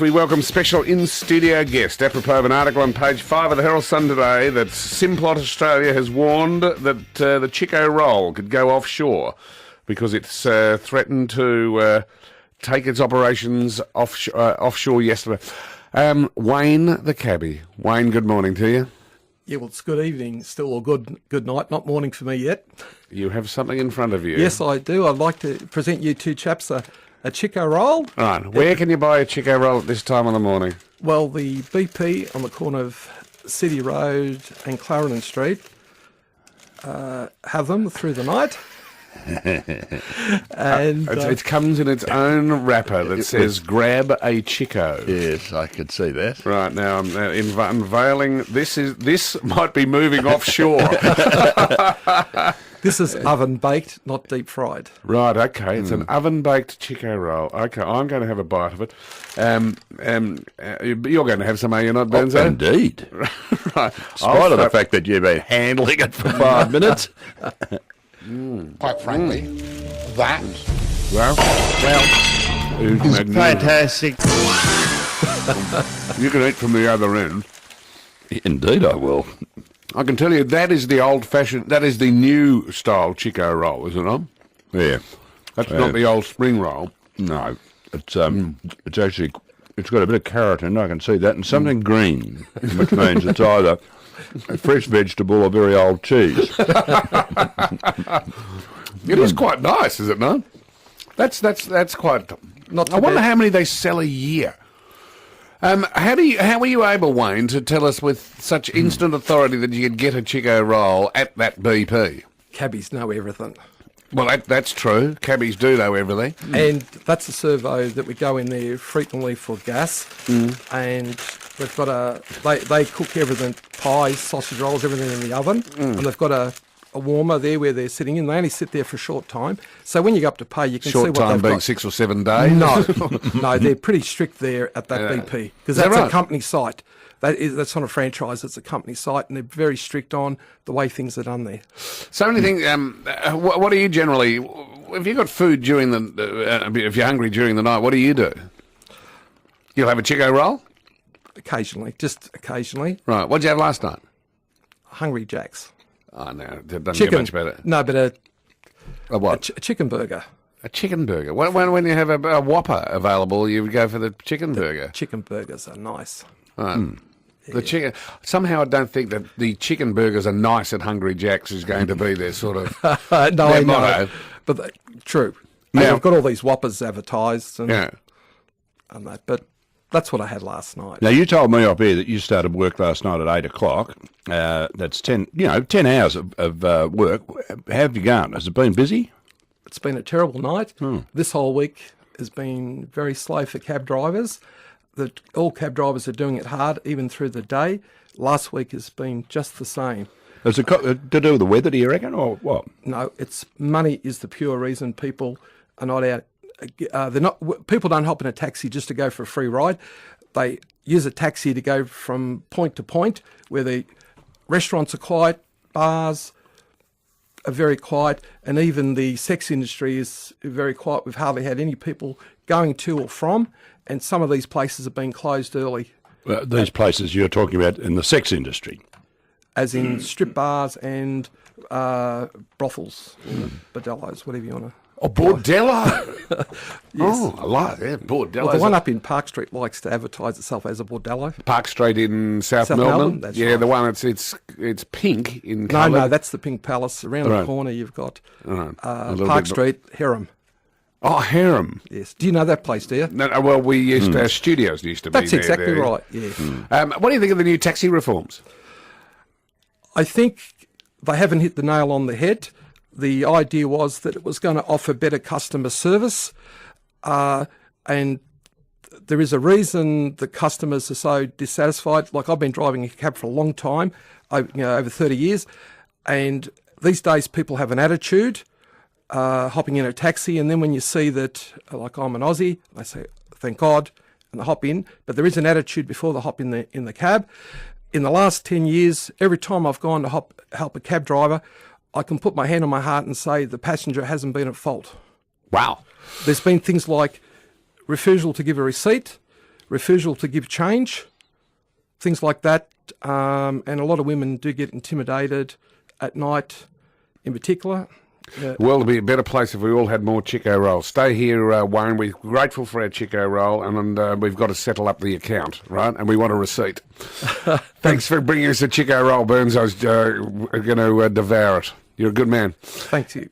We welcome special in-studio guest, apropos of an article on page 5 of the Herald Sun today that Simplot Australia has warned that the Chiko roll could go offshore because it's threatened to take its operations offshore yesterday. Wayne the Cabbie. Wayne, good morning to you. Yeah, well, it's good evening still, or good night, not morning for me yet. You have something in front of you. Yes, I do. I'd like to present you two chaps a Chiko roll. Right. Where can you buy a Chiko roll at this time of the morning? Well, the BP on the corner of City Road and Clarendon Street have them through the night. And it comes in its own wrapper that says "Grab a Chiko." Yes, I could see that. Right now, I'm unveiling. This might be moving offshore. This is oven baked, not deep fried. Right. Okay. It's an oven baked Chiko roll. Okay. I'm going to have a bite of it. You're going to have some, are you not, Benzo? Indeed. Right. In spite of the fact that you've been handling it for 5 minutes. Quite frankly, that is Fantastic. You can eat from the other end. Indeed, I will. I can tell you that is the old-fashioned, that is the new style Chiko roll, isn't it? Yeah. That's not the old spring roll. No. It's actually, it's got a bit of carrot in it, I can see that, and something green, which means it's either a fresh vegetable or very old cheese. It is quite nice, is it not? That's quite. Not I wonder how many they sell a year. How were you able, Wayne, to tell us with such instant authority that you could get a Chiko roll at that BP? Cabbies know everything. Well, that's true. Cabbies do know everything. And that's a servo that we go in there frequently for gas. And we've got they cook everything, pies, sausage rolls, everything in the oven. And they've got a warmer there where they're sitting in. They only sit there for a short time. So when you go up to pay, you can see what they've got. Short time being 6 or 7 days? No, they're pretty strict there at that BP. Because that's a company site. That's not a franchise, it's a company site, and they're very strict on the way things are done there. So anything, what do you generally, if you've got food during if you're hungry during the night, what do you do? You'll have a Chiko roll? Occasionally, just occasionally. Right, what did you have last night? Hungry Jacks. Oh, no, it doesn't get much better. No, but A what? a chicken burger. A chicken burger. When you have a Whopper available, you go for the chicken burger. Chicken burgers are nice. Right. The chicken. Somehow, I don't think that the chicken burgers are nice at Hungry Jack's is going to be their sort of No, I know, motto. but true. Now, I've got all these Whoppers advertised and Yeah. that, but that's what I had last night. Now, you told me off air that you started work last night at 8 o'clock. That's 10 hours of work. How have you gone? Has it been busy? It's been a terrible night. This whole week has been very slow for cab drivers. All cab drivers are doing it hard, even through the day. Last week has been just the same. Is it to do with the weather, do you reckon, or what? No, it's money is the pure reason people are not out. People don't hop in a taxi just to go for a free ride. They use a taxi to go from point to point where the restaurants are quiet, bars are very quiet, and even the sex industry is very quiet. We've hardly had any people going to or from, and some of these places have been closed early. These places you're talking about in the sex industry? As in strip bars and brothels, bordellos, whatever you want to. Oh, bordello. Yes. Oh, I like it. Bordello. Well, the one up in Park Street likes to advertise itself as a bordello. Park Street in South Melbourne. That's yeah, right. the one it's pink in No, colour. that's the Pink Palace. Around the corner, you've got A little Park bit- Street, Herram. Oh, Harem. Yes. Do you know that place, do you? No, well, we used our studios used to be That's there. exactly there. right, yeah. What do you think of the new taxi reforms? I think they haven't hit the nail on the head. The idea was that it was going to offer better customer service, and there is a reason the customers are so dissatisfied. Like, I've been driving a cab for a long time, over 30 years, and these days people have an attitude, hopping in a taxi, and then when you see that, like, I'm an Aussie, they say, thank God, and they hop in, but there is an attitude before they hop in the cab. In the last 10 years, every time I've gone to help a cab driver, I can put my hand on my heart and say the passenger hasn't been at fault. Wow. There's been things like refusal to give a receipt, refusal to give change, things like that. And a lot of women do get intimidated at night in particular. Well, it'd be a better place if we all had more Chiko rolls. Stay here, Wayne. We're grateful for our Chiko roll, and we've got to settle up the account, right? And we want a receipt. Thanks for bringing us a Chiko roll, Burns. I was going to devour it. You're a good man. Thank you.